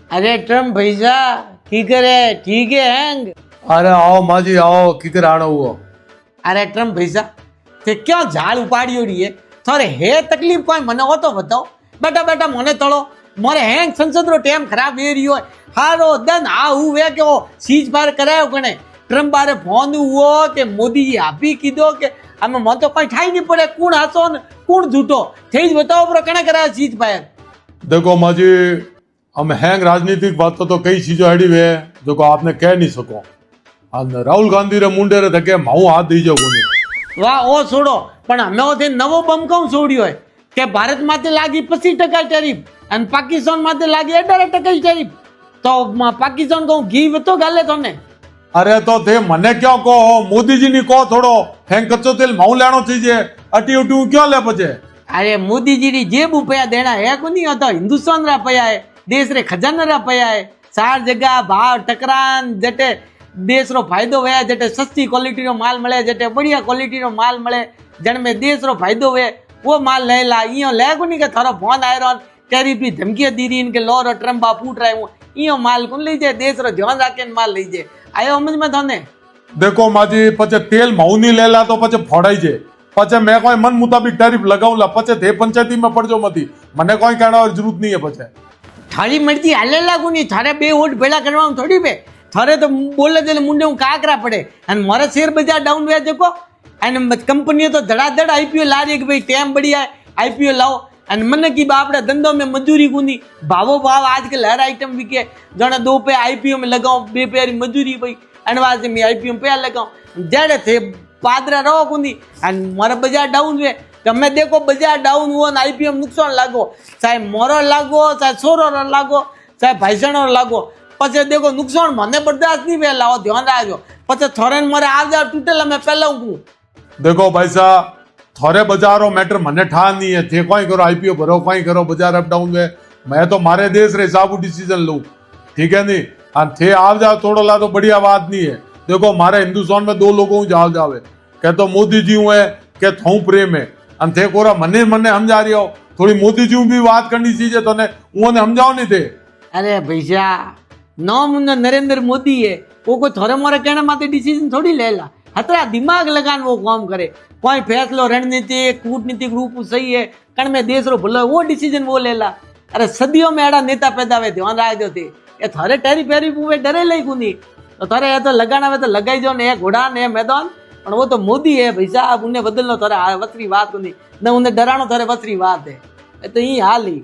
अरे ट्रम्प भैया किकर है ठीक है हैंग। अरे आओ माँ जी आओ किकर आना हुआ। अरे ट्रम्प भैया ते क्या झाड़ उपाड़ी रही है थारे है तकलीफ कोई मने हो तो बताओ बेटा बेटा मने तळो मोरे हैंग संसद रो टाइम खराब वे रही है हारो दन आ हुए के वो सीज पार करायो कने ट्रम्प बारे फोन हुओ के मोदी जी आपी कीधो के आमे मन तो कोई ठाई नहीं पड़े कौन हासो ने कौन झूठो थे ज बताओ पर कने करायो सीज पार। देखो माँ जी हम हैंग राजनीतिक बात तो कई चीजों हेड़ी वे जो को आपने कह नहीं सको। राहुल गांधी रे मुंडे रे धके माऊ हाथ दी जो कोनी वाह ओ छोड़ो पण हमें ओथे नवो बम कौन छोड़ियो है के भारत माथे लागी 25% टेरिफ अन पाकिस्तान माथे लागी 18% टेरिफ तो पाकिस्तान को घी तो गाले तोने। अरे तो थे मने क्यों कहो मोदी जी ने कहो थोड़ो हैंग कच्चो तेल माऊ लेनो चाहिए अटी उटी क्यों ले पचे। अरे मोदी जी री जेब रुपया देना है को नहीं होता हिंदुस्तान रा पया है देश रे खजाना रा पया है सार जगह भाव टकरान जटे देश रो फायदो वे जटे सस्ती क्वालिटी रो माल मळे जटे बढ़िया क्वालिटी रो माल मळे जण में देश रो फायदो वे वो माल ले ला इयो ले को नहीं के थारो फोन आयो रो टेरिफ री धमकी दी री इनके लो रो ट्रम्प बा फूट रहा है इयो माल कोन लई जे देश रो ध्यान राखे माल लई जे आयो समझ में थाने। देखो माँ जी पचे तेल माऊ नहीं लेला तो पचे फोड़ाई जे पचे मैं कोई मन मुताबिक टैरिफ लगाऊला पचे थे पंचायती में पड़ जो मती मने कोई कहना और जरूरत नहीं है पचे थारी मर्जी हाले लागू नहीं थारे बे वोट भेड़ा करवा थोड़ी पे थारे तो बोले दे मुंडे हूँ काकरा पड़े अन मारा शेयर बाजार डाउन हुआ देखो अन कंपनी तो धड़ाधड़ आईपीओ ला रही है कि भाई टाइम बढ़िया है आईपीओ लाओ अन मन की बापड़े धंधों में मजदूरी कूनी भावो भाव आजकल हर आइटम बिके जने 2 पे आईपीओ में लगाओ 2 पे मजदूरी भाई अनवाज में आईपीओ में पे लगाओ जड़े थे पादरा रहो कूनी अन मारा बाजार डाउन हुए તમે દેખો બજાર ડાઉન હોય ને આઈપીએમ નુકસાન લાગો ચાહે મોરો લાગો ચાહે સોરો લાગો ચાહે ભાઈસણો લાગો પછી દેખો નુકસાન મને બરદાસ્ત નહીં વે લાવો ધ્યાન રાખજો પછી થોરે મારે આવજા તૂટેલા મેં પહેલા હું देखो भाई साहब थोड़े बाजारों मैटर मने ठा नहीं है थे कोई करो आईपीओ भरो कोई करो बाजार अप डाउन में मैं तो मारे देश रे हिसाब डिसीजन लूं ठीक है नहीं और थे आप जाओ थोड़ा ला तो बढ़िया बात नहीं है। देखो मारे हिंदुस्तान में 2 लोगों जाओ जावे क्या तो मोदी जी हुए क्या थू प्रेम है अन थे कोरा मने मने समझा रही हो थोड़ी मोदी जी भी बात करनी चाहिए तो ने उन्होंने समझाओ नहीं थे। अरे भैया नाम उनका नरेंद्र मोदी है वो कोई थोड़े मोरे कहने माते डिसीजन थोड़ी ले ला हतरा दिमाग लगान वो काम करे कोई फैसलो रणनीतिक कूटनीतिक रूप सही है कण में देश रो भलो वो डिसीजन वो ले ला। अरे सदियों में एड़ा नेता पैदा हुए ध्यान राखजो थे ये थारे टेरी पेरी हुए डरे लई कुनी तो थारे ये तो लगाना हुए तो लगाई जो ने घोड़ा ने मैदान पर वो तो मोदी है भाई साहब उन्हें बदलनो थारे वसरी बात नहीं न उन्हें डरानो थारे वसरी बात है तो यही हाल ही।